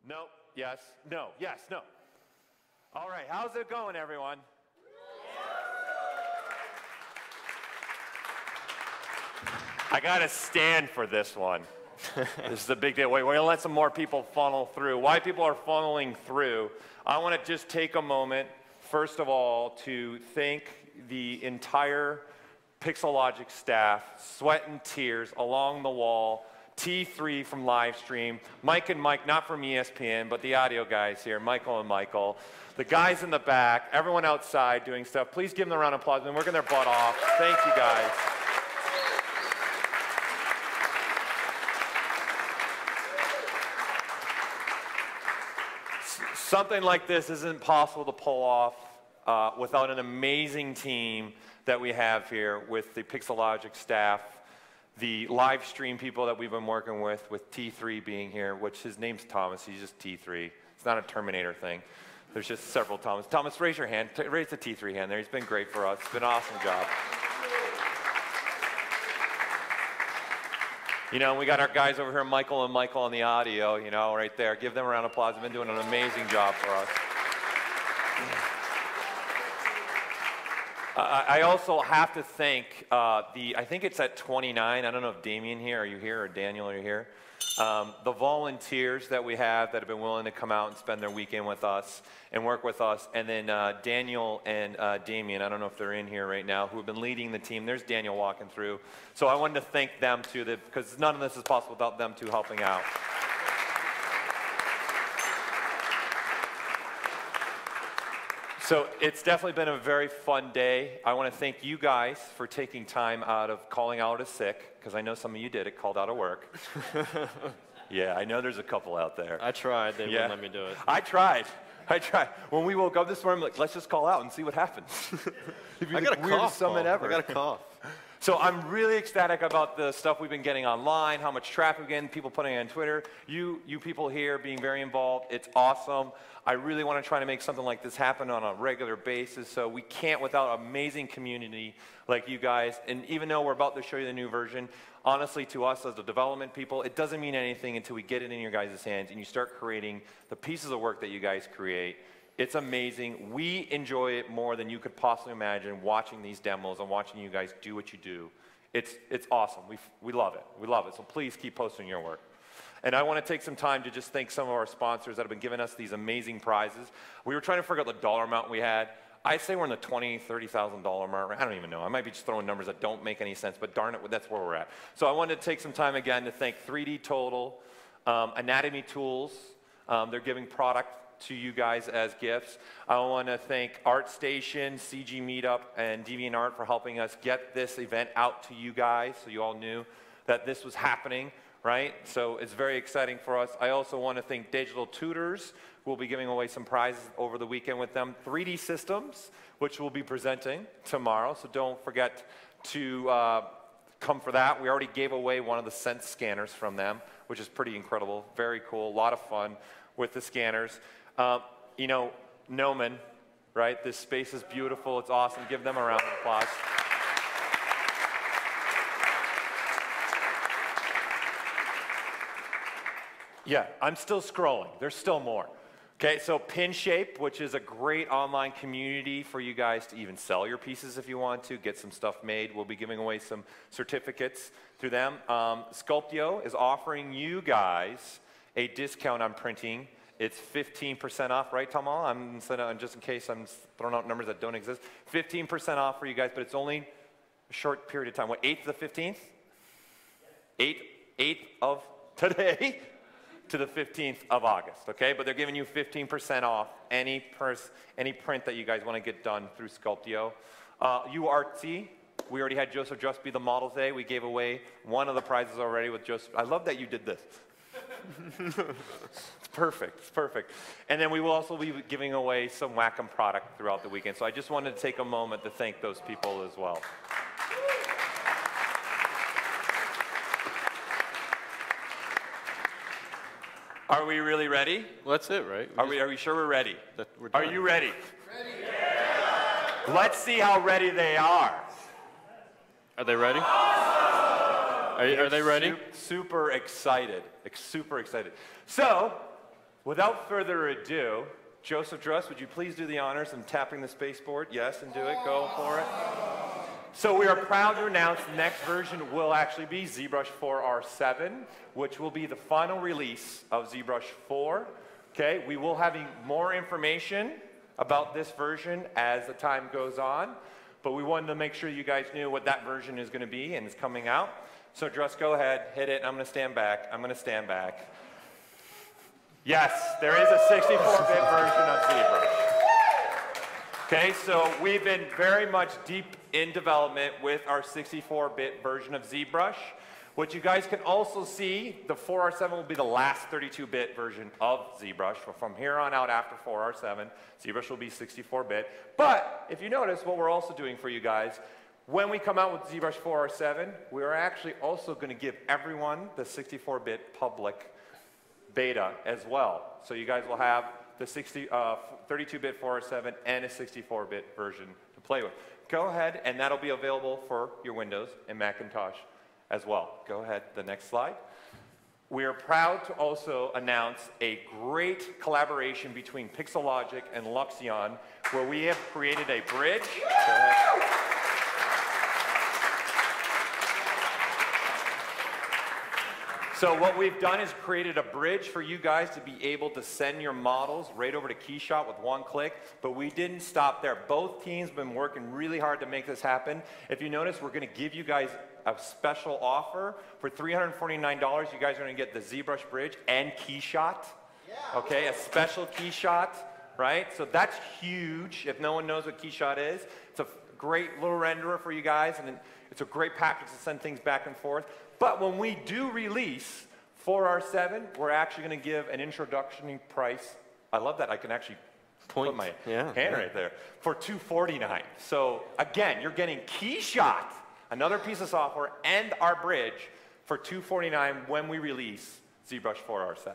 No, yes, no, yes, no. All right, how's it going, everyone? I gotta stand for this one. This is a big deal. Wait, we're gonna let some more people funnel through. Why people are funneling through, I wanna just take a moment, first of all, to thank the entire Pixelogic staff, sweat and tears along the wall, T3 from livestream, Mike and Mike, not from ESPN, but the audio guys here, Michael and Michael, the guys in the back, everyone outside doing stuff. Please give them a round of applause. They've been working their butt off. Thank you, guys. Something like this isn't possible to pull off without an amazing team that we have here with the Pixelogic staff, the live stream people that we've been working with T3 being here, which his name's Thomas, he's just T3. It's not a Terminator thing. There's just several Thomas. Thomas, raise your hand. Raise the T3 hand there. He's been great for us. It's been an awesome job. You know, we got our guys over here, Michael and Michael on the audio, you know, right there. Give them a round of applause. They've been doing an amazing job for us. I also have to thank I think it's at 29. I don't know if Damien here, are you here, or Daniel, are you here? The volunteers that we have that have been willing to come out and spend their weekend with us and work with us. And then Daniel and Damien, I don't know if they're in here right now, who have been leading the team. There's Daniel walking through. So I wanted to thank them too, because none of this is possible without them two helping out. So it's definitely been a very fun day. I want to thank you guys for taking time out of calling out a sick, because I know some of you did it, called out of work. Yeah, I know there's a couple out there. I tried. They wouldn't let me do it. I tried. When we woke up this morning, I'm like, let's just call out and see what happens. I got a cough. I got a cough. So I'm really ecstatic about the stuff we've been getting online, how much traffic we're getting, people putting it on Twitter, you people here being very involved. It's awesome. I really want to try to make something like this happen on a regular basis, so we can't without an amazing community like you guys. And even though we're about to show you the new version, honestly, to us as the development people, it doesn't mean anything until we get it in your guys' hands and you start creating the pieces of work that you guys create. It's amazing. We enjoy it more than you could possibly imagine, watching these demos and watching you guys do what you do. It's awesome. We love it. We love it. So please keep posting your work. And I want to take some time to just thank some of our sponsors that have been giving us these amazing prizes. We were trying to figure out the dollar amount we had. I'd say we're in the $20,000, $30,000 mark. I don't even know. I might be just throwing numbers that don't make any sense, but darn it, that's where we're at. So I wanted to take some time again to thank 3D Total, Anatomy Tools. They're giving product to you guys as gifts. I want to thank ArtStation, CG Meetup, and DeviantArt for helping us get this event out to you guys so you all knew that this was happening, right? So it's very exciting for us. I also want to thank Digital Tutors, who will be giving away some prizes over the weekend with them. 3D Systems, which we'll be presenting tomorrow, so don't forget to come for that. We already gave away one of the Sense scanners from them, which is pretty incredible, very cool, a lot of fun with the scanners. You know, Noman, right? This space is beautiful. It's awesome. Give them a round of applause. Yeah, I'm still scrolling. There's still more. Okay, so PinShape, which is a great online community for you guys to even sell your pieces if you want to, get some stuff made. We'll be giving away some certificates through them. Sculptio is offering you guys a discount on printing. It's 15% off, right, Tamal? Just in case I'm throwing out numbers that don't exist. 15% off for you guys, but it's only a short period of time. What, 8th to the 15th? 8th of today to the 15th of August, okay? But they're giving you 15% off any print that you guys want to get done through Sculptio. UArtsy, we already had Joseph Just be the model today. We gave away one of the prizes already with Joseph. I love that you did this. It's perfect. It's perfect. And then we will also be giving away some Wacom product throughout the weekend. So I just wanted to take a moment to thank those people as well. Are we really ready? Well, that's it, right? Are we sure we're ready? Are you ready? Ready. Yeah. Let's see how ready they are. Are they ready? Are they ready? Super excited. Super excited. So, Without further ado, Joseph Druss, would you please do the honors and tapping the space-board? Yes, and do it. Go for it. So we are proud to announce the next version will actually be ZBrush 4R7, which will be the final release of ZBrush 4. Okay, we will have more information about this version as the time goes on, but we wanted to make sure you guys knew what that version is going to be and is coming out. So Druss, go ahead, hit it. I'm going to stand back. I'm going to stand back. Yes, there is a 64-bit version of ZBrush. Okay, so we've been very much deep in development with our 64-bit version of ZBrush. What you guys can also see, the 4R7 will be the last 32-bit version of ZBrush. So from here on out after 4R7, ZBrush will be 64-bit. But if you notice what we're also doing for you guys, when we come out with ZBrush 4R7, we are actually also going to give everyone the 64-bit public beta as well. So you guys will have the 32-bit 4R7 and a 64-bit version to play with. Go ahead, and that'll be available for your Windows and Macintosh as well. Go ahead, the next slide. We are proud to also announce a great collaboration between Pixelogic and Luxion, where we have created a bridge. Go ahead. So what we've done is created a bridge for you guys to be able to send your models right over to Keyshot with one click, but we didn't stop there. Both teams have been working really hard to make this happen. If you notice, we're going to give you guys a special offer. For $349, you guys are going to get the ZBrush Bridge and Keyshot. Yeah. Okay, a special Keyshot, right? So that's huge. If no one knows what Keyshot is, it's a great little renderer for you guys, and it's a great package to send things back and forth. But when we do release 4R7, we're actually going to give an introductory price. I love that. I can actually put my hand right there for $249. So again, you're getting Keyshot, another piece of software, and our bridge for $249 when we release ZBrush 4R7.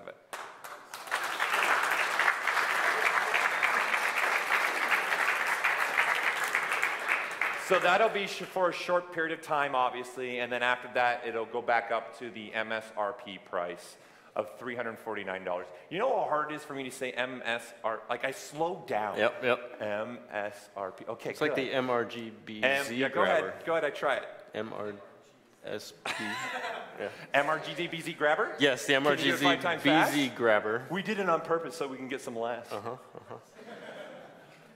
So that'll be for a short period of time, obviously, and then after that, it'll go back up to the MSRP price of $349. You know how hard it is for me to say MSRP? Like, I slowed down. Yep. MSRP. Okay, it's like the MRGBZ grabber. Go ahead, I try it. MRSP. Yeah. MRGBZ grabber? Yes, the MRGBZ grabber. We did it on purpose so we can get some laughs.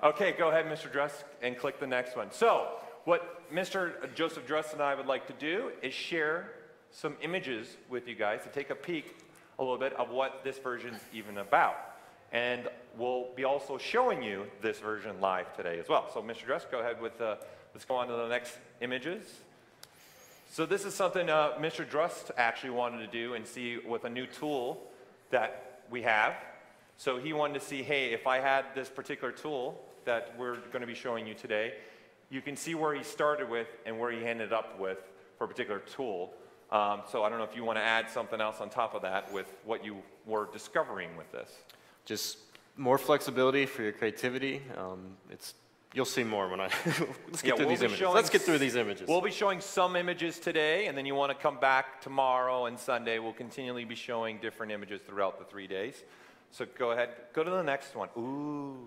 Okay, go ahead, Mr. Druss, and click the next one. So, what Mr. Joseph Druss and I would like to do is share some images with you guys to take a peek a little bit of what this version's even about. And we'll be also showing you this version live today as well. So, Mr. Druss, go ahead with, let's go on to the next images. So this is something Mr. Druss actually wanted to do and see with a new tool that we have. So he wanted to see, hey, if I had this particular tool that we're going to be showing you today, you can see where he started with and where he ended up with for a particular tool. So I don't know if you want to add something else on top of that with what you were discovering with this. Just more flexibility for your creativity. You'll see more when I let's get through these images. Let's get through these images. We'll be showing some images today, and then you want to come back tomorrow and Sunday. We'll continually be showing different images throughout the 3 days. So go ahead, go to the next one. Ooh.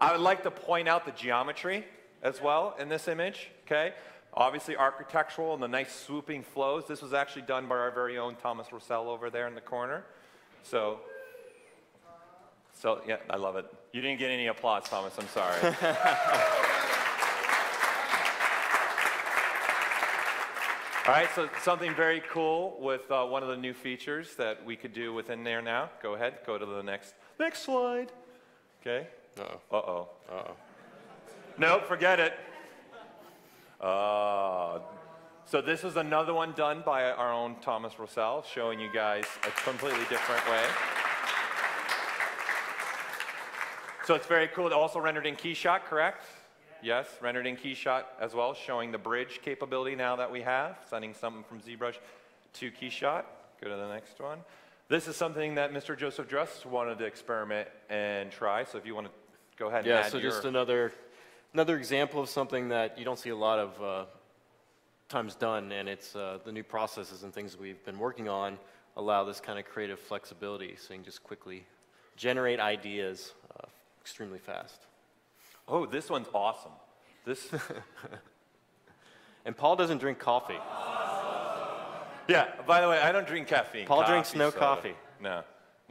I would like to point out the geometry as well in this image, okay? Obviously architectural and the nice swooping flows. This was actually done by our very own Thomas Roussel over there in the corner. So yeah, I love it. You didn't get any applause, Thomas, I'm sorry. All right, so something very cool with one of the new features that we could do within there now. Go ahead, go to the next slide. Okay. Uh-oh. Nope, forget it. So this is another one done by our own Thomas Roussel, showing you guys a completely different way. So it's very cool. Also rendered in Keyshot, correct? Yes, rendered in Keyshot as well, showing the bridge capability now that we have, sending something from ZBrush to Keyshot. Go to the next one. This is something that Mr. Joseph Druss wanted to experiment and try, so if you want to go ahead and add so just another example of something that you don't see a lot of times done, and it's the new processes and things we've been working on allow this kind of creative flexibility so you can just quickly generate ideas extremely fast. Oh, this one's awesome. This. And Paul doesn't drink coffee. Yeah, by the way, I don't drink caffeine. Paul drinks no coffee. No,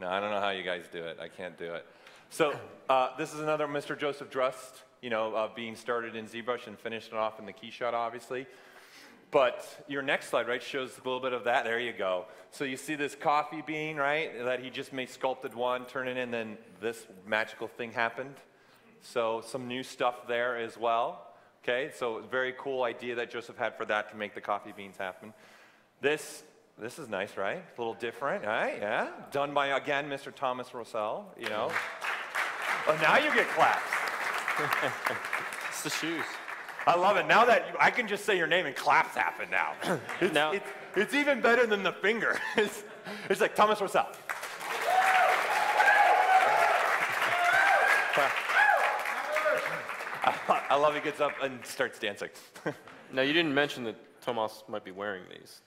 I don't know how you guys do it. I can't do it. So this is another Mr. Joseph Drust, being started in ZBrush and finished it off in the key shot, obviously. But your next slide, right, shows a little bit of that. There you go. So you see this coffee bean, right, that he just made sculpted one, turn it in, then this magical thing happened. So some new stuff there as well. Okay, so very cool idea that Joseph had for that to make the coffee beans happen. This is nice, right? A little different, right? Yeah. Done by, again, Mr. Thomas Rossell, Oh, now you get claps. It's the shoes. I love it. Now that I can just say your name and claps happen now. It's even better than the finger. It's like Thomas Rossell. I love he gets up and starts dancing. Now, you didn't mention that Tomas might be wearing these.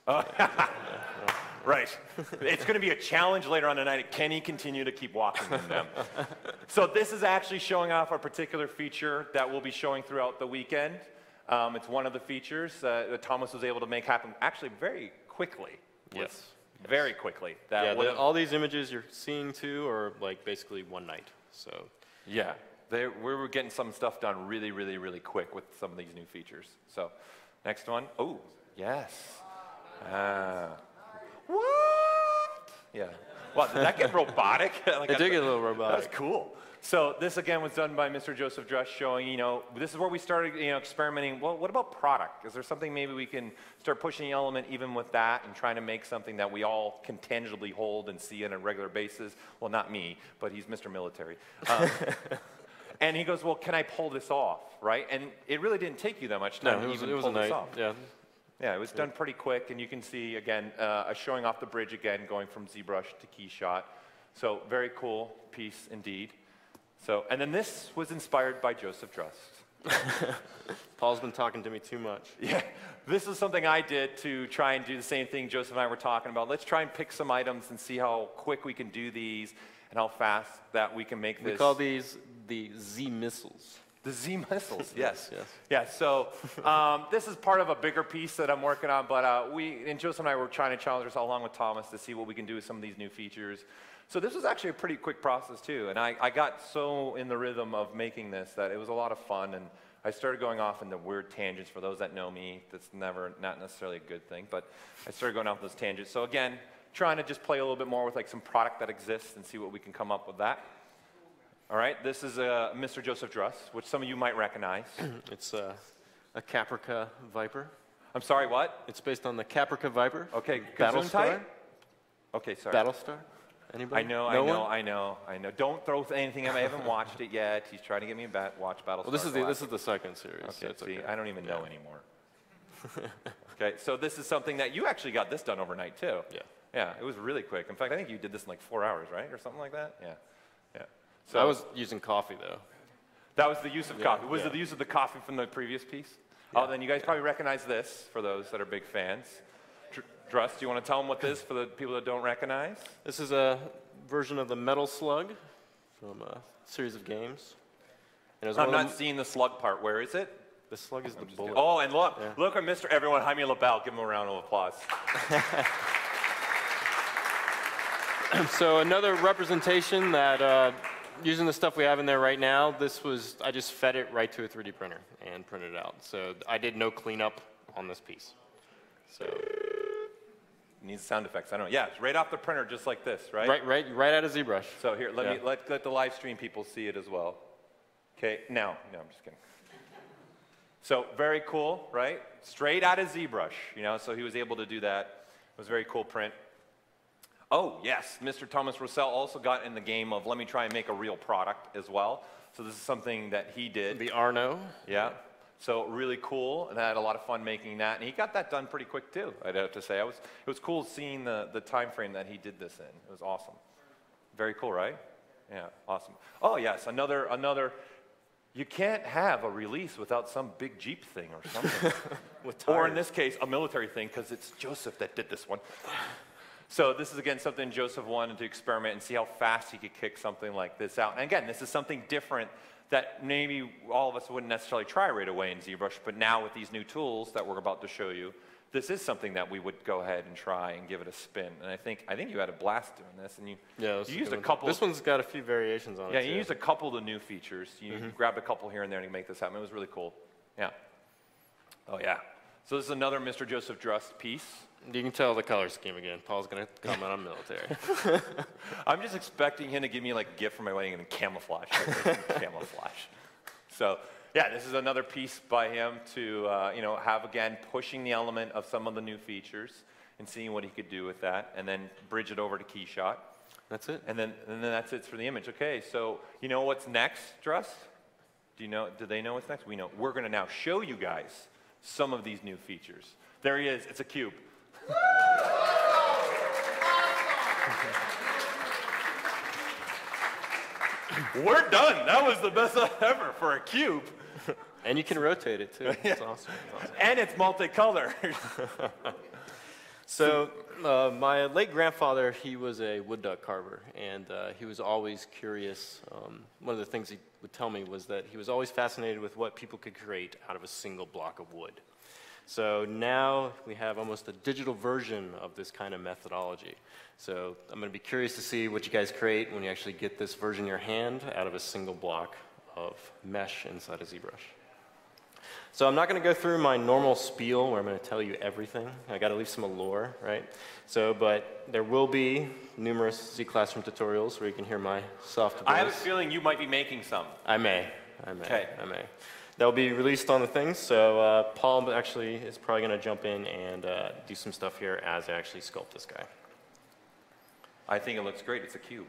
Right. It's going to be a challenge later on tonight. Can he continue to keep walking in them? So this is actually showing off a particular feature that we'll be showing throughout the weekend. It's one of the features that Thomas was able to make happen actually very quickly. Yes. Very quickly. All these images you're seeing too are like basically one night. So yeah, we were getting some stuff done really, really, really quick with some of these new features. So next one. Oh, yes. What? Yeah. Well, did that get robotic? It did get a little robotic. That's cool. So this, again, was done by Mr. Joseph Drust, showing, this is where we started, experimenting. Well, what about product? Is there something maybe we can start pushing the element even with that and trying to make something that we all can tangibly hold and see on a regular basis? Well, not me, but he's Mr. Military. And he goes, well, can I pull this off, right? And it really didn't take you that much time to even pull this off. Yeah. Yeah, it was done pretty quick, and you can see, again, showing off the bridge again, going from ZBrush to key shot. So very cool piece indeed. So, and then this was inspired by Joseph Drust. Paul's been talking to me too much. Yeah, this is something I did to try and do the same thing Joseph and I were talking about. Let's try and pick some items and see how quick we can do these and how fast that we can make this. We call these the Z missiles. The Z missiles, yes. Yes. Yeah, so this is part of a bigger piece that I'm working on, but Joseph and I were trying to challenge ourselves along with Thomas to see what we can do with some of these new features. So this was actually a pretty quick process too, and I got so in the rhythm of making this that it was a lot of fun, and I started going off into weird tangents. For those that know me, that's not necessarily a good thing, but I started going off those tangents. So again, trying to just play a little bit more with like some product that exists and see what we can come up with that. All right, this is Mr. Joseph Drust, which some of you might recognize. It's a Caprica Viper. I'm sorry, what? It's based on the Caprica Viper. Okay, Battlestar. Okay, sorry. Battlestar. Anybody? I know. Don't throw anything at me. I haven't watched it yet. He's trying to get me to watch Battlestar. Well, this is the second series. Okay, so see, I don't even know anymore. Okay, so this is something that you actually got this done overnight too. Yeah. Yeah, it was really quick. In fact, I think you did this in like 4 hours, right, or something like that. Yeah. So I was using coffee though. That was the use of coffee. Was it the use of the coffee from the previous piece? Yeah. Oh, then you guys probably recognize this for those that are big fans. Drust, do you want to tell them what this is for the people that don't recognize? This is a version of the Metal Slug from a series of games. And I'm not seeing the slug part. Where is it? The slug is the bullet. Oh, and look at Mr. Everyone, Jaime LaBelle. Give him a round of applause. So another representation that, using the stuff we have in there right now, I just fed it right to a 3D printer and printed it out. So I did no cleanup on this piece. So it needs sound effects. I don't know. Yeah, it's right off the printer, just like this, right? Right out of ZBrush. So here, let the live stream people see it as well. Okay, no, I'm just kidding. So very cool, right? Straight out of ZBrush, so he was able to do that. It was a very cool print. Oh, yes, Mr. Thomas Rossell also got in the game of let me try and make a real product as well. So this is something that he did. The Arno. Yeah. So really cool, and I had a lot of fun making that. And he got that done pretty quick, too, I'd have to say. It was cool seeing the time frame that he did this in. It was awesome. Very cool, right? Yeah, awesome. Oh, yes, another. You can't have a release without some big Jeep thing or something. Or in this case, a military thing, because it's Joseph that did this one. So this is, again, something Joseph wanted to experiment and see how fast he could kick something like this out. And again, this is something different that maybe all of us wouldn't necessarily try right away in ZBrush, but now with these new tools that we're about to show you, this is something that we would go ahead and try and give it a spin. And I think you had a blast doing this, and you used a couple. This one's got a few variations on it. Yeah, you used a couple of the new features. You grabbed a couple here and there to make this happen. It was really cool. Yeah. Oh yeah. So this is another Mr. Joseph Druss piece. You can tell the color scheme again. Paul's going to comment on military. I'm just expecting him to give me like a gift for my wedding and camouflage. Camouflage. So yeah, this is another piece by him to have, again, pushing the element of some of the new features and seeing what he could do with that, and then bridge it over to Keyshot. That's it. And then that's it for the image. Okay, so you know what's next, Druss? Do they know what's next? We know. We're going to now show you guys some of these new features. There he is. It's a cube. We're done. That was the best ever for a cube. And you can rotate it, too. It's awesome. And it's multicolored. So my late grandfather, he was a wood duck carver, and he was always curious. One of the things he would tell me was that he was always fascinated with what people could create out of a single block of wood. So now we have almost a digital version of this kind of methodology. So I'm going to be curious to see what you guys create when you actually get this version in your hand out of a single block of mesh inside of ZBrush. So I'm not going to go through my normal spiel where I'm going to tell you everything. I got to leave some allure, right? So, but there will be numerous Z Classroom tutorials where you can hear my soft voice. I have a feeling you might be making some. I may. Okay. They'll be released on the things, so Paul actually is probably going to jump in and do some stuff here as I actually sculpt this guy. I think it looks great. It's a cube.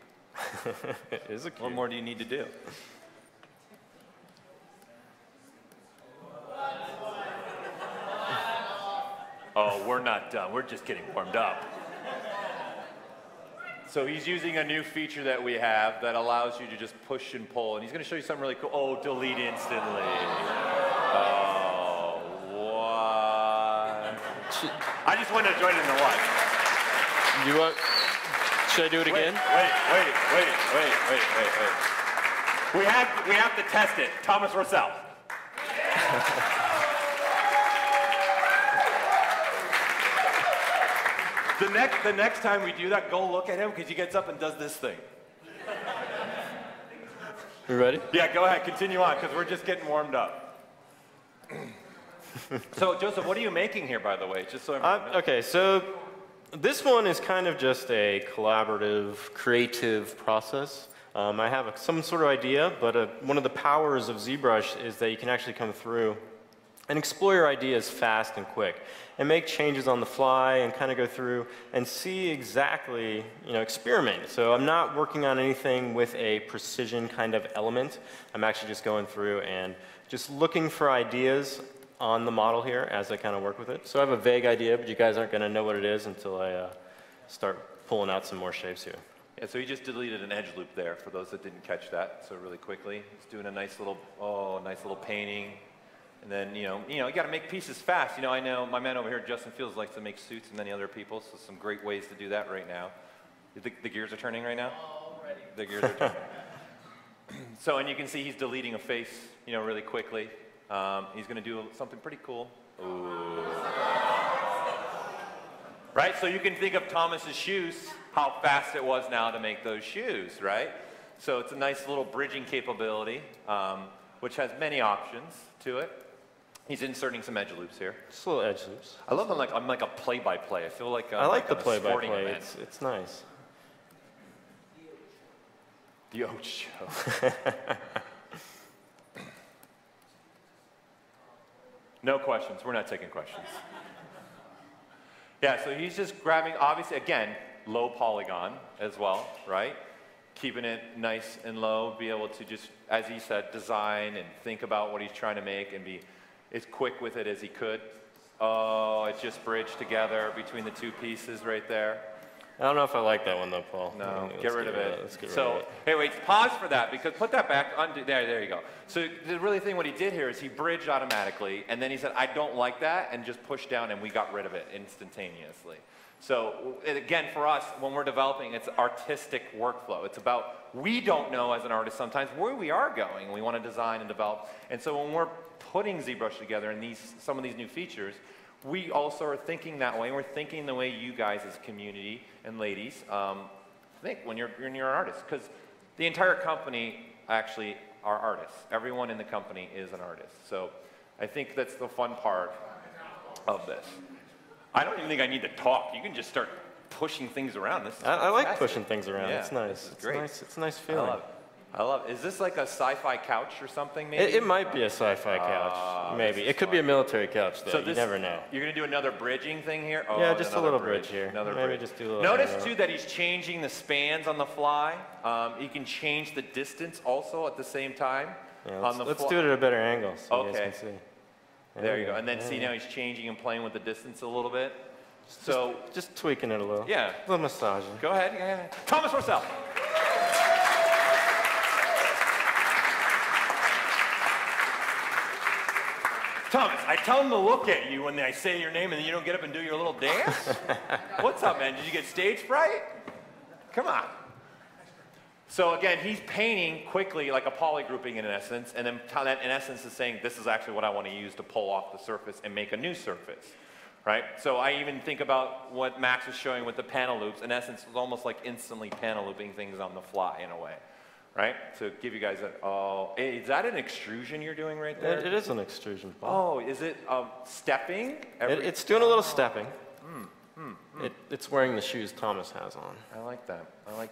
It is a cube. What more do you need to do? Oh, we're not done. We're just getting warmed up. So he's using a new feature that we have that allows you to just push and pull. And he's going to show you something really cool. Oh, delete instantly. Oh, what? I just wanted to join in the watch. You want? Should I do it again? Wait. We have to test it. Thomas Rossell. The next time we do that, go look at him because he gets up and does this thing. You ready? Yeah, go ahead. Continue on because we're just getting warmed up. So, Joseph, what are you making here, by the way? Just so okay, so this one is kind of just a collaborative, creative process. I have some sort of idea, but one of the powers of ZBrush is that you can actually come through and explore your ideas fast and quick and make changes on the fly and kind of go through and see exactly, experiment. So I'm not working on anything with a precision kind of element. I'm actually just going through and just looking for ideas on the model here as I kind of work with it. So I have a vague idea, but you guys aren't going to know what it is until I start pulling out some more shapes here. Yeah, so he just deleted an edge loop there for those that didn't catch that. So really quickly, he's doing a nice little painting. And then, you got to make pieces fast. I know my man over here, Justin Fields, likes to make suits and many other people, so some great ways to do that right now. The gears are turning right now? Already. The gears are turning. So, and you can see he's deleting a face, really quickly. He's going to do something pretty cool. Ooh. Right? So you can think of Thomas's shoes, how fast it was now to make those shoes, right? So it's a nice little bridging capability, which has many options to it. He's inserting some edge loops here. Just little edge loops. I love them I'm like a play-by-play. I feel like I like the play-by-play. It's nice. The Oat Show. No questions. We're not taking questions. Yeah, so he's just grabbing, obviously, again, low polygon as well, right? Keeping it nice and low, be able to just, as he said, design and think about what he's trying to make and be as quick with it as he could. Oh, it just bridged together between the two pieces right there. I don't know if I like that one though, Paul. No, get rid of it. Let's get rid of it. Hey, wait, pause for that because put that back. There you go. So the really thing what he did here is he bridged automatically, and then he said, I don't like that, and just pushed down, and we got rid of it instantaneously. So again, for us, when we're developing, it's artistic workflow. It's about, we don't know as an artist sometimes where we are going, and we want to design and develop. And so when we're putting ZBrush together and some of these new features, we also are thinking that way. We're thinking the way you guys as a community and ladies think when you're an artist. Because the entire company actually are artists. Everyone in the company is an artist. So I think that's the fun part of this. I don't even think I need to talk. You can just start pushing things around. This is I like pushing things around. Yeah, it's nice. It's great. Nice. It's a nice feeling. I love it. Is this like a sci-fi couch or something, maybe? It might be a sci-fi couch. Maybe. It could be a military couch, though. So you never know. You're going to do another bridging thing here? Oh, yeah, just a little bridge here. Another maybe bridge. Just do a little Notice, too, that he's changing the spans on the fly. He can change the distance also at the same time. Yeah, let's do it at a better angle so you guys can see. There you go. And then see now he's changing and playing with the distance a little bit. Just tweaking it a little. Yeah. A little massaging. Go ahead. Thomas Rossell. Thomas, I tell them to look at you when I say your name and then you don't get up and do your little dance? What's up, man? Did you get stage fright? Come on. So again, he's painting quickly like a polygrouping in essence, and then that in essence is saying this is actually what I want to use to pull off the surface and make a new surface. Right? So I even think about what Max was showing with the panel loops. In essence, it's almost like instantly panel looping things on the fly in a way. Right? To give you guys is that an extrusion you're doing right there? It is an extrusion. Oh, is it stepping? It's doing a little stepping. It's wearing the shoes Thomas has on. I like that.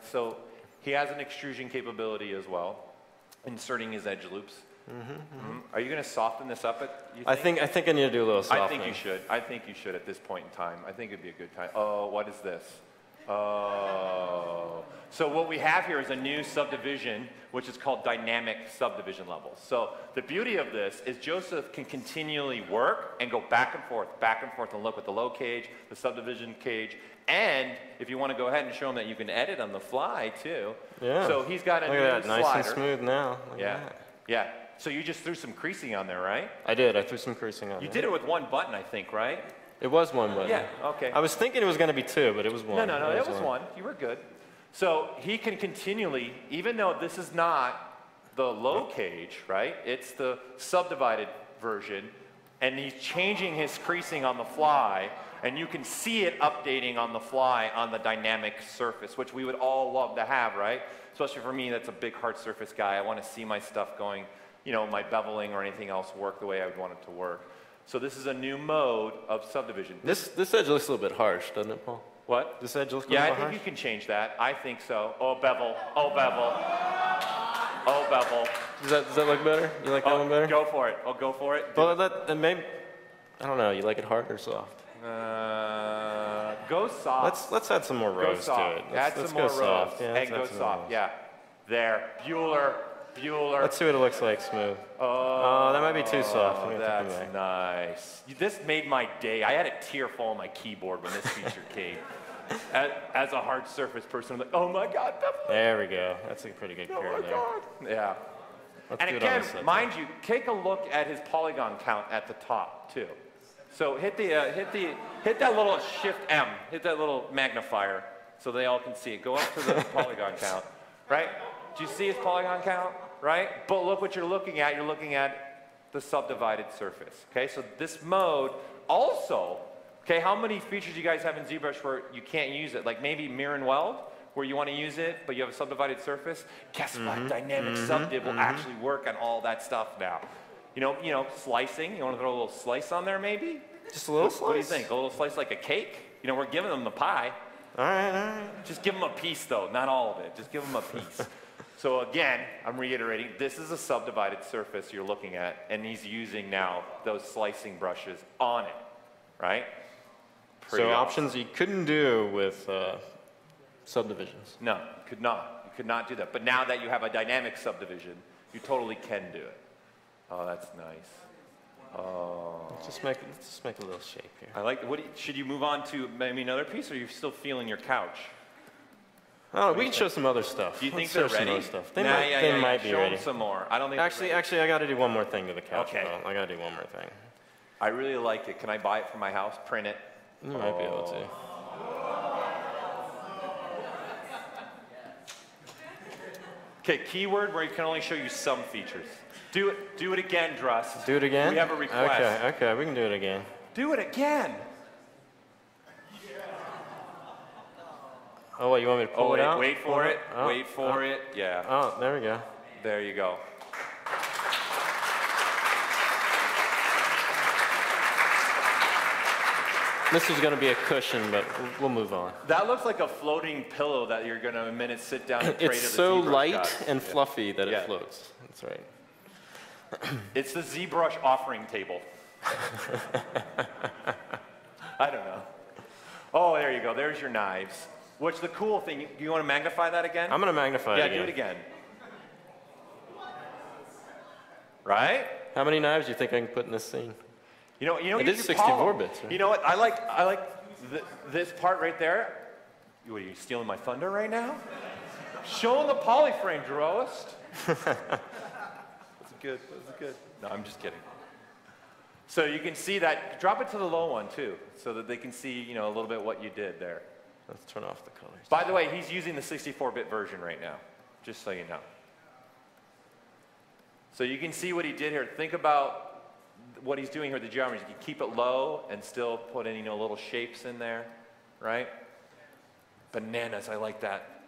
So he has an extrusion capability as well, inserting his edge loops. Are you going to soften this up? I think I need to do a little softening. I think you should at this point in time. I think it'd be a good time. Oh, what is this? Oh. So what we have here is a new subdivision, which is called dynamic subdivision levels. So the beauty of this is Joseph can continually work and go back and forth, and look at the low cage, the subdivision cage, and if you want to go ahead and show him that you can edit on the fly too. Yeah. So he's got a new nice slider. and smooth now. Yeah. So you just threw some creasing on there, right? I did. I threw some creasing on there. You did it with one button, I think, right? It was one button. Yeah, okay. I was thinking it was going to be two, but it was one. No, it was one. You were good. So he can continually, even though this is not the low cage, right? It's the subdivided version, and he's changing his creasing on the fly, and you can see it updating on the fly on the dynamic surface, which we would all love to have, right? Especially for me, that's a big hard surface guy. I want to see my stuff going, my beveling or anything else work the way I would want it to work. So this is a new mode of subdivision. This edge looks a little bit harsh, doesn't it, Paul? What? This edge looks a little bit harsh? Yeah, I think you can change that. I think so. Oh, bevel. Oh, bevel. Oh, bevel. Does that look better? You like that one better? Go for it. Go for it. Well, maybe, I don't know. You like it hard or soft? Go soft. Let's add some more rose to it. Add some more rose. And go soft. Yeah. There. Bueller. Let's see what it looks like smooth. Oh, that might be too soft. That's nice. This made my day. I had a tear fall on my keyboard when this feature came. As a hard surface person, I'm like, oh my God, bevel. There we go. That's a pretty good curve there. God. Yeah. And again, mind you, take a look at his polygon count at the top too. So hit that little Shift M, hit that little magnifier, so they all can see it. Go up to the polygon count, right? Do you see his polygon count? Right? But look what you're looking at. You're looking at the subdivided surface. Okay, so this mode also, okay, how many features you guys have in ZBrush where you can't use it? Like maybe mirror and weld, where you want to use it, but you have a subdivided surface? Guess what? Dynamic subdiv will actually work on all that stuff now. Slicing. You want to throw a little slice on there maybe? Just a little slice? What do you think? A little slice like a cake? We're giving them the pie. All right. Just give them a piece though, not all of it. Just give them a piece. So again, I'm reiterating, this is a subdivided surface you're looking at, and he's using now those slicing brushes on it, right? So options you couldn't do with subdivisions. No, you could not. You could not do that. But now that you have a dynamic subdivision, you totally can do it. Oh, that's nice. Oh. Let's just make a little shape here. I like. Should you move on to maybe another piece, or are you still feeling your couch? Oh, we can show some other stuff. Do you think they're ready? Some other stuff. They might be ready. Show them some more. I don't think. Actually, I got to do one more thing to the couch. Okay. I got to do one more thing. I really like it. Can I buy it for my house? Print it? You might be able to. Okay, keyword where you can only show you some features. Do it again, Druss. Do it again? We have a request. Okay, we can do it again. Do it again. Oh, what, you want me to pull it out? Wait for it. Wait for it. Yeah. Oh, there we go. There you go. This is going to be a cushion, but we'll move on. That looks like a floating pillow that you're going to in a minute sit down and trade It's to the so ZBrush light guys. and fluffy that it floats. That's right. It's the ZBrush offering table. I don't know. Oh, there you go. There's your knives. What's the cool thing? You want to magnify that again? I'm going to magnify it again. Yeah, do it again. Right? How many knives do you think I can put in this scene? You know, it is 64 bits. Right? You know what? I like this part right there. What, are you stealing my thunder right now? Showing the polyframe, Droist. That's good. That's good. No, I'm just kidding. So you can see that. Drop it to the low one too, so that they can see, a little bit what you did there. Let's turn off the colors. By the way, he's using the 64-bit version right now, just so you know. So you can see what he did here. Think about what he's doing here with the geometries. You can keep it low and still put in, little shapes in there, right? Bananas, I like that.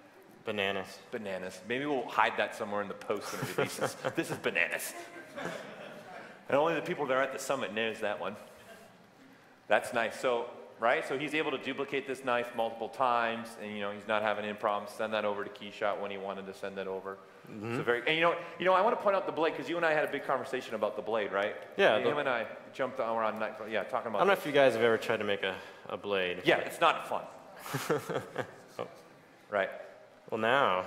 Bananas. Bananas. Maybe we'll hide that somewhere in the post underneath. This is bananas. And only the people that are at the summit knows that one. That's nice. So, right? So he's able to duplicate this knife multiple times, and he's not having any problems. Send that over to Keyshot when he wanted to send that over. Mm-hmm. So and I want to point out the blade, because you and I had a big conversation about the blade, right? Yeah. Him and I jumped on, we're on night, talking about I don't know if you guys have ever tried to make a blade. Yeah, it's not fun. Oh. Right. Well, now.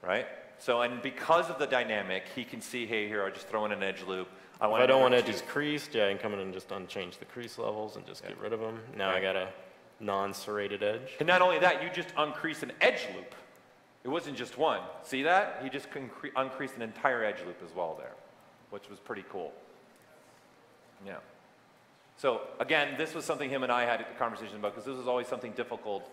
Right? So, and because of the dynamic, he can see, hey, here, I'll just throw in an edge loop. If I don't want edges creased, I can come in and just unchange the crease levels and just get rid of them. Now I got a non-serrated edge. And not only that, you just uncrease an edge loop. It wasn't just one. See that? He just uncreased an entire edge loop as well there, which was pretty cool. Yeah. So again, this was something him and I had a conversation about, because this was always something difficult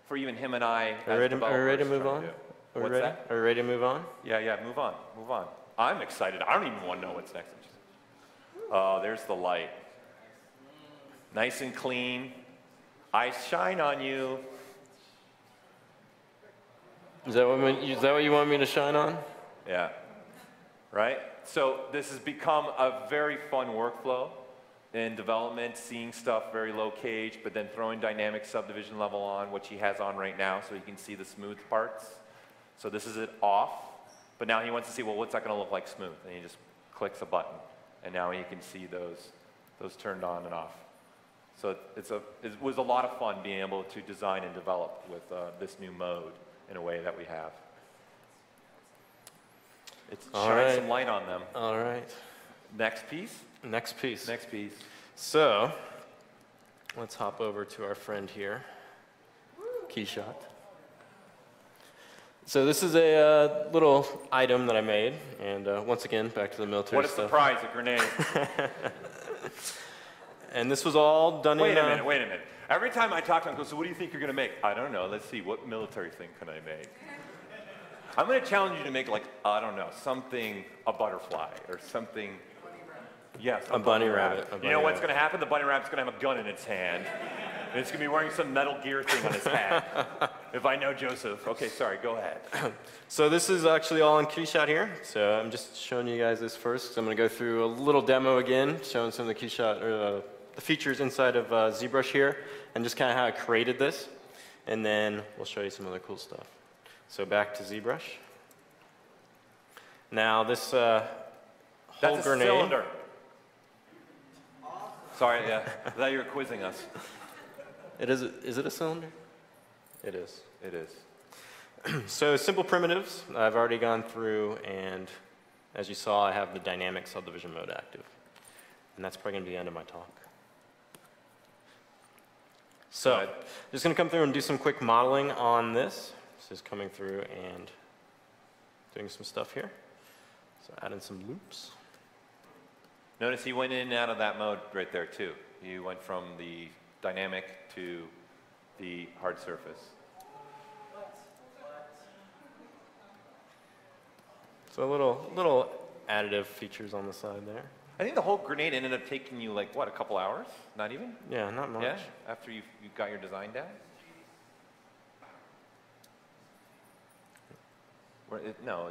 for even him and I as developers. Are we ready to move on? What's that? Are we ready to move on? Yeah, move on. Move on. I'm excited. I don't even want to know what's next. Oh, there's the light. Nice and clean. Eyes shine on you. Is that what you want me to shine on? Yeah. Right? So this has become a very fun workflow in development, seeing stuff very low cage, but then throwing dynamic subdivision level on, which he has on right now, so you can see the smooth parts. So this is it off, but now he wants to see, well, what's that going to look like smooth? And he just clicks a button, and now he can see those turned on and off. So it was a lot of fun being able to design and develop with this new mode in a way that we have. It's shines some light on them. All right. Next piece? Next piece. Next piece. So, let's hop over to our friend here, Keyshot. So this is a little item that I made, and once again, back to the military What a stuff. surprise, a grenade. And this was all done Wait a minute. Every time I talk to him, I go, so what do you think you're going to make? I don't know. Let's see. What military thing can I make? I'm going to challenge you to make, like, I don't know, something, a butterfly or something. Yes, a bunny rabbit. You know what's going to happen? The bunny rabbit's going to have a gun in its hand. And it's going to be wearing some Metal Gear thing on his hat. If I know Joseph. Okay, sorry, go ahead. So this is actually all in Keyshot here. So I'm just showing you guys this first. So I'm going to go through a little demo again, showing some of the Keyshot, or the features inside of ZBrush here, and just kind of how I created this. And then we'll show you some other cool stuff. So back to ZBrush. Now this whole That's grenade. a cylinder. Sorry, yeah. I thought you were quizzing us. Is it a cylinder? It is. It is. So simple primitives, I've already gone through, and as you saw, I have the dynamic subdivision mode active. And that's probably going to be the end of my talk. So, just going to come through and do some quick modeling on this. This is coming through and doing some stuff here. So add in some loops. Notice he went in and out of that mode right there too. He went from the dynamic to the hard surface. So little additive features on the side there. I think the whole grenade ended up taking you like, what, a couple hours? Not even? Yeah, not much. Yeah, after you got your design down? No,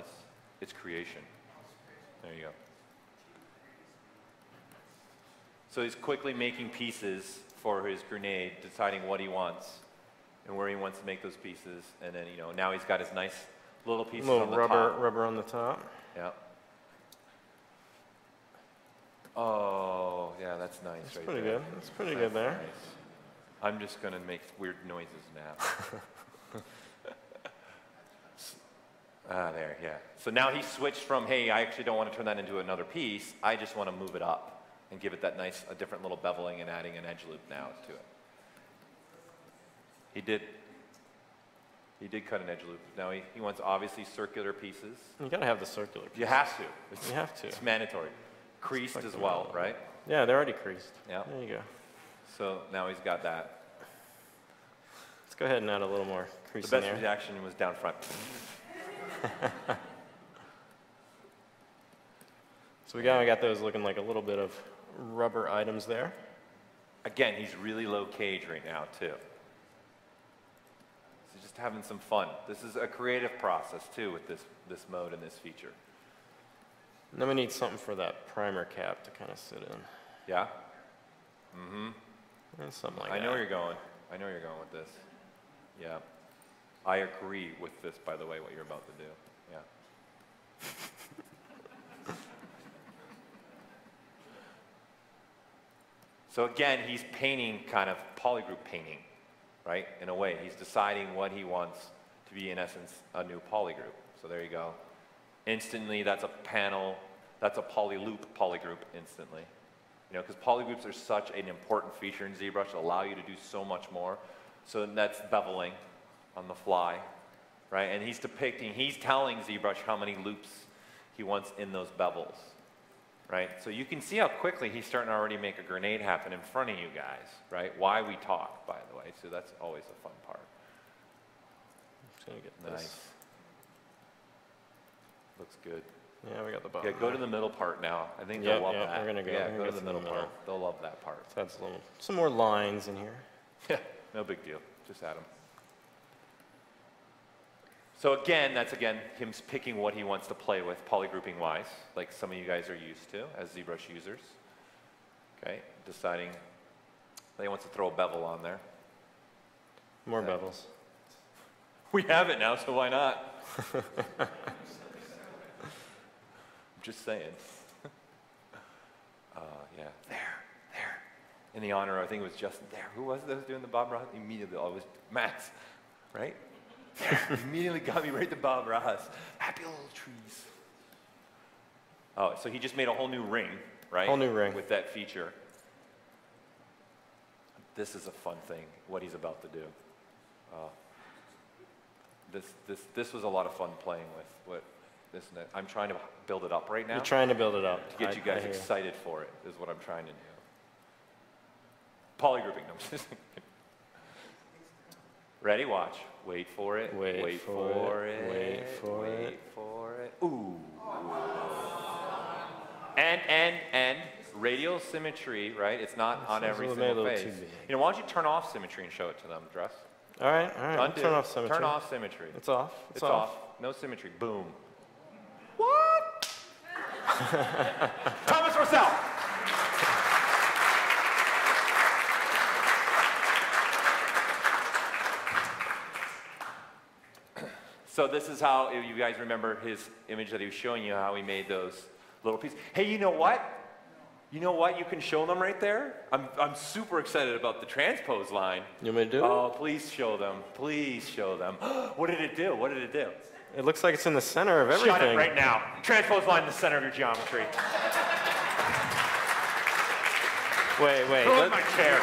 it's creation. There you go. So he's quickly making pieces for his grenade, deciding what he wants and where he wants to make those pieces. And then, now he's got his nice little pieces on the top. Rubber on the top. Yeah. Oh, yeah, that's nice. That's right pretty there. Good. That's pretty good there. Nice. I'm just going to make weird noises now. There, yeah. So now he switched from, hey, I actually don't want to turn that into another piece. I just want to move it up and give it that nice, a different little beveling and adding an edge loop now to it. He did cut an edge loop. Now he wants obviously circular pieces. You got to have the circular pieces. You have to. You have to. It's mandatory. Creased as well, right? Yeah, they're already creased. Yeah. There you go. So now he's got that. Let's go ahead and add a little more crease in there. The best reaction was down front. So we got those looking like a little bit of rubber items there. Again, he's really low cage right now too. So just having some fun. This is a creative process too with this mode and this feature. And then we need something for that primer cap to kind of sit in. Yeah? Mm-hmm. And something like that. I know where you're going. I know where you're going with this. Yeah. I agree with this, by the way, what you're about to do. Yeah. So again, he's painting kind of polygroup painting, right? In a way, he's deciding what he wants to be, in essence, a new polygroup. So there you go. Instantly, that's a panel, that's a polyloop polygroup instantly. Because polygroups are such an important feature in ZBrush, allow you to do so much more. So that's beveling on the fly, right? And he's telling ZBrush how many loops he wants in those bevels, right? So you can see how quickly he's starting to already make a grenade happen in front of you guys, right? Why we talk, by the way. So that's always a fun part. Just gonna get nice. This. Looks good. Yeah, we got the bottom. Yeah, go to the middle part now. I think they'll love that. We're gonna go. Yeah, go to the middle part. They'll love that part. So that's some more lines in here. Yeah, no big deal. Just add them. So again, that's him picking what he wants to play with polygrouping wise, like some of you guys are used to as ZBrush users. Okay, deciding that he wants to throw a bevel on there. More bevels. We have it now, so why not? I'm just saying. Yeah, there. In the honor, I think it was Justin there. Who was it that was doing the Bob Ross? Immediately, it was Max, right? Immediately got me right to Bob Ross. Happy little trees. Oh, so he just made a whole new ring, right? Whole new ring. With that feature. This is a fun thing, what he's about to do. This was a lot of fun playing with. I'm trying to build it up right now. You're trying to build it up. To get you guys excited for it is what I'm trying to do. Polygrouping them. Ready? Watch. Wait for it. Wait for it. Wait for it. Wait for it. Ooh. And radial symmetry, right? It's not on every single face. Why don't you turn off symmetry and show it to them, Dress? All right. Undo. Turn off symmetry. Turn off symmetry. It's off. It's off. No symmetry. Boom. What? Thomas Rossell. So this is how, if you guys remember his image that he was showing you, how he made those little pieces. Hey, you know what? You know what? You can show them right there. I'm super excited about the transpose line. You want me to do it? Oh, please show them. Please show them. What did it do? What did it do? It looks like it's in the center of everything. Shut it right now. Transpose line in the center of your geometry. Wait. My chair.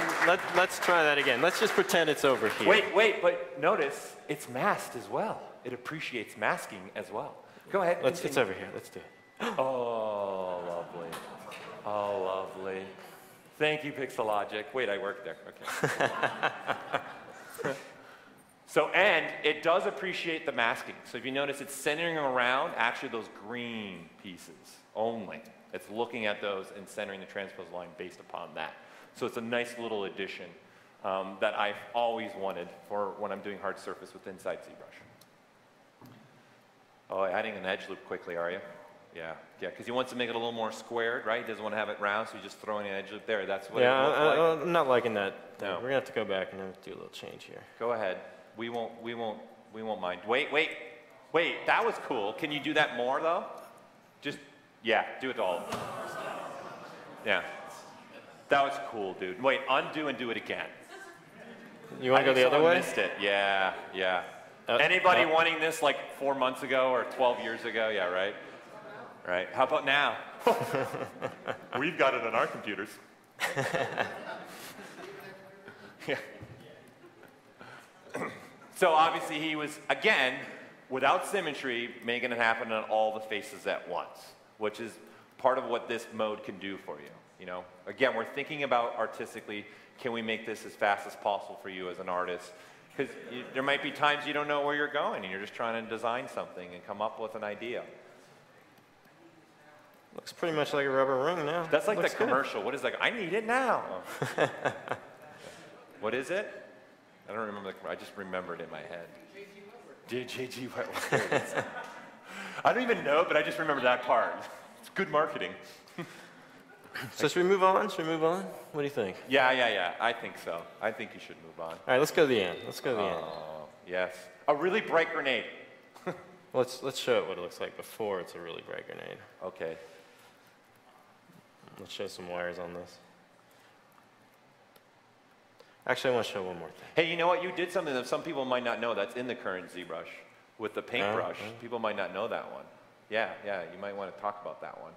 Let's try that again. Let's just pretend it's over here. Wait, but notice it's masked as well. It appreciates masking as well. Go ahead. It's over here. Let's do it. Oh, lovely. Oh, lovely. Thank you, Pixelogic. Wait, I worked there. Okay. So, and it does appreciate the masking. So if you notice, it's centering around actually those green pieces only. It's looking at those and centering the transpose line based upon that. So it's a nice little addition that I've always wanted for when I'm doing hard surface with inside ZBrush. Oh, adding an edge loop quickly, are you? Yeah, because he wants to make it a little more squared, right? He doesn't want to have it round, so he's just throwing an edge loop there. That's what it looks like. I'm not liking that. No. We're gonna have to go back and do a little change here. Go ahead. We won't mind. Wait. That was cool. Can you do that more though? Just, yeah, do it to all of them. Yeah. That was cool, dude. Wait, undo and do it again. You want to go the other way? I missed it. Yeah. Anybody wanting this like 4 months ago or 12 years ago? Yeah, right? Right. How about now? We've got it on our computers. Yeah. So obviously he was, again, without symmetry, making it happen on all the faces at once, which is part of what this mode can do for you. You know, again, we're thinking about artistically, can we make this as fast as possible for you as an artist? Because there might be times you don't know where you're going and you're just trying to design something and come up with an idea. Looks pretty much like a rubber ring now. That's like the commercial. What is that? I need it now. Oh. What is it? I don't remember. I just remembered in my head. JG Wetworks. I don't even know, but I just remember that part. It's good marketing. So should we move on? What do you think? Yeah. I think so. I think you should move on. All right, let's go to the end. Oh, yes. A really bright grenade. Let's show it what it looks like before it's a really bright grenade. Okay. Let's show some wires on this. Actually, I want to show one more thing. Hey, you know what? You did something that some people might not know that's in the current ZBrush with the paintbrush. People might not know that one. Yeah, you might want to talk about that one.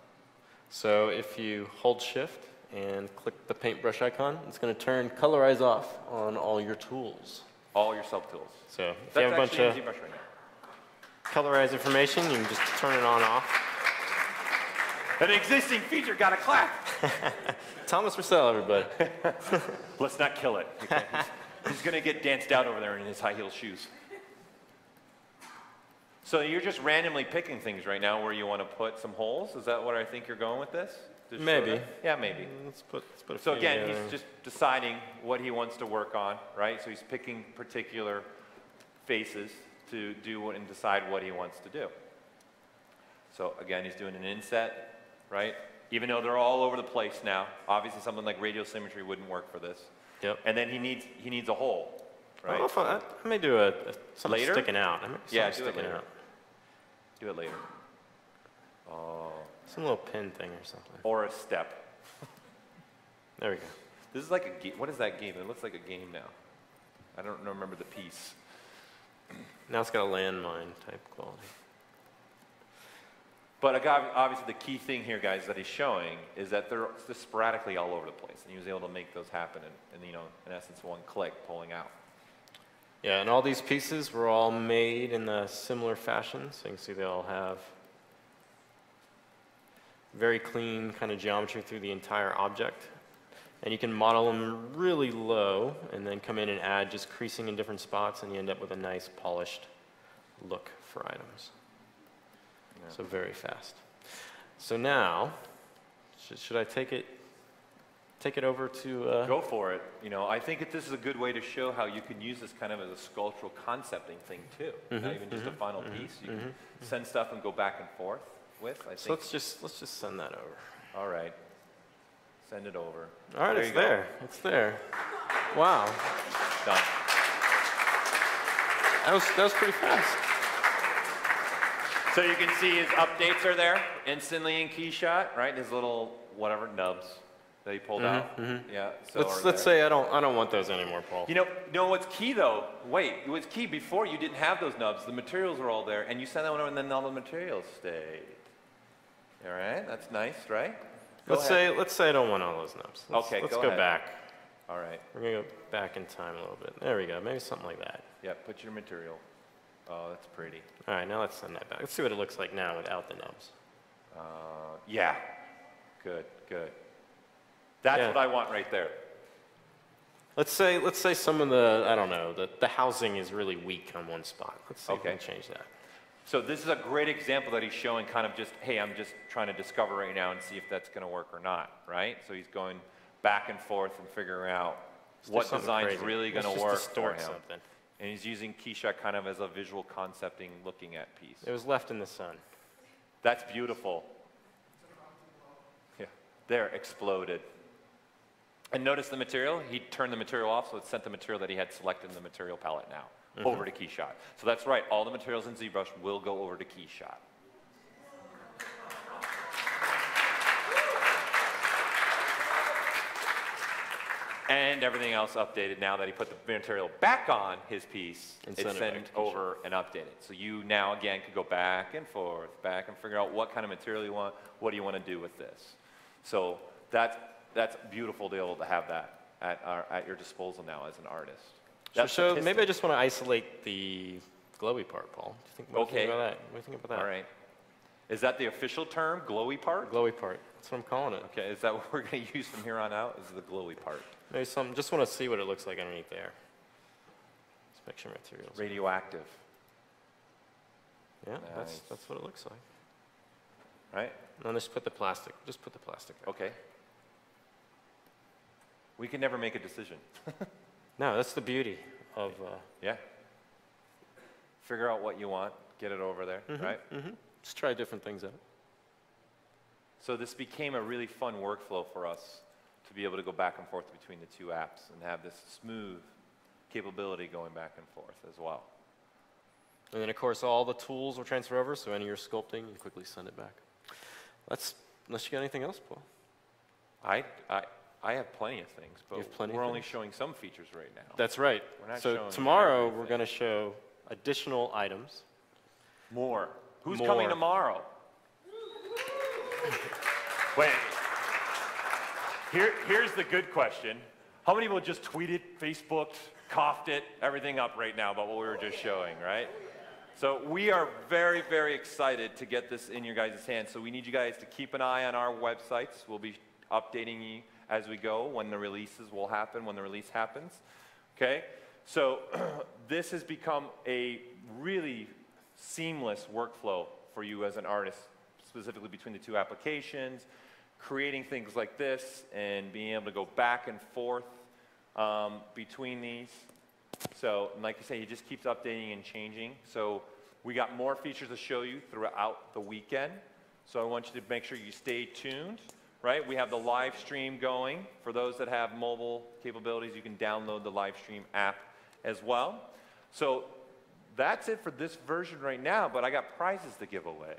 So if you hold shift and click the paintbrush icon, it's going to turn colorize off on all your tools. All your sub-tools. So if you have a bunch of ZBrush right now. colorize information, you can just turn it on off. An existing feature got a clap. Thomas Purcell, everybody. Let's not kill it. Okay. He's going to get danced out over there in his high heel shoes. So you're just randomly picking things right now where you want to put some holes? Is that what I think you're going with this? Maybe. Yeah, maybe. Let's put a So few again, together. he's just deciding what he wants to work on, right? So he's picking particular faces to do and decide what he wants to do. So again, he's doing an inset, right? Even though they're all over the place now, obviously something like radial symmetry wouldn't work for this. Yep. And then he needs a hole, right? I don't know if I may do something Later? sticking out. Yeah, do it later. Do it later. Oh. Some little pin thing or something. Or a step. There we go. This is like a game. What is that game? It looks like a game now. I don't remember the piece. Now it's got a landmine type quality. But obviously the key thing here, guys, that he's showing is that they're just sporadically all over the place. And he was able to make those happen in you know, in essence, one click, pulling out. Yeah, and all these pieces were all made in a similar fashion. So you can see they all have very clean kind of geometry through the entire object. And you can model them really low and then come in and add just creasing in different spots, and you end up with a nice polished look for items. Yeah. So very fast. So now, should I take it over to... Go for it. You know, I think that this is a good way to show how you can use this kind of as a sculptural concepting thing too. Not even just a final piece. You can send stuff and go back and forth with. I think. So let's just send that over. All right. Send it over. All right, it's there. It's there. Wow. Done. That was pretty fast. So you can see his updates are there instantly in KeyShot, right? His little whatever nubs that he pulled out. Yeah. So let's say I don't want those anymore, Paul. You know what's key though? Wait, it was key before you didn't have those nubs. The materials were all there, and you sent that one over, and then all the materials stayed. All right, that's nice, right? Let's say I don't want all those nubs. Let's go back. All right. We're gonna go back in time a little bit. There we go. Maybe something like that. Yeah. Put your material. Oh, that's pretty. All right, now let's send that back. Let's see what it looks like now without the nubs. Yeah. Good. That's what I want right there. Let's say some of the, I don't know, the housing is really weak on one spot. Let's see if we can change that. So this is a great example that he's showing kind of just, hey, I'm just trying to discover right now and see if that's going to work or not, right? So he's going back and forth and figuring out what design's really going to work for him. Something. And he's using Keyshaw kind of as a visual concepting looking at piece. It was left in the sun. That's beautiful. Yeah, there, exploded. And notice the material, he turned the material off, so it sent the material that he had selected in the material palette now over to Keyshot. So that's right, all the materials in ZBrush will go over to Keyshot. And everything else updated now that he put the material back on his piece, it's sent over and updated. So you now, again, could go back and forth, back and figure out what kind of material you want, what do you want to do with this. So that's beautiful to be able to have that at your disposal now as an artist. So maybe I just want to isolate the glowy part, Paul. What do you think about that? What do you think about that? All right. Is that the official term, glowy part? Glowy part. That's what I'm calling it. Okay, is that what we're going to use from here on out, is the glowy part? Maybe some, just want to see what it looks like underneath there. Inspection materials. Radioactive. Yeah, nice. That's what it looks like. Right? And then just put the plastic there. Okay. We can never make a decision. No, that's the beauty of... yeah. Figure out what you want, get it over there, right? Just try different things out. So this became a really fun workflow for us to be able to go back and forth between the two apps and have this smooth capability going back and forth as well. And then, of course, all the tools will transfer over, so any of your sculpting, you quickly send it back. Unless you got anything else, Paul. I have plenty of things, but we're only showing some features right now. That's right. So tomorrow, we're going to show additional items. More. Who's coming tomorrow? Wait. Here's the good question. How many people just tweeted, Facebooked, coughed it, everything up right now about what we were just showing, right? So we are very, very excited to get this in your guys' hands. So we need you guys to keep an eye on our websites. We'll be updating you as we go when the releases will happen, when the release happens. Okay? So this has become a really seamless workflow for you as an artist, specifically between the two applications, creating things like this and being able to go back and forth between these. So, like I say, he just keeps updating and changing. So we got more features to show you throughout the weekend. So I want you to make sure you stay tuned, right? We have the live stream going. For those that have mobile capabilities, you can download the live stream app as well. So that's it for this version right now, but I got prizes to give away.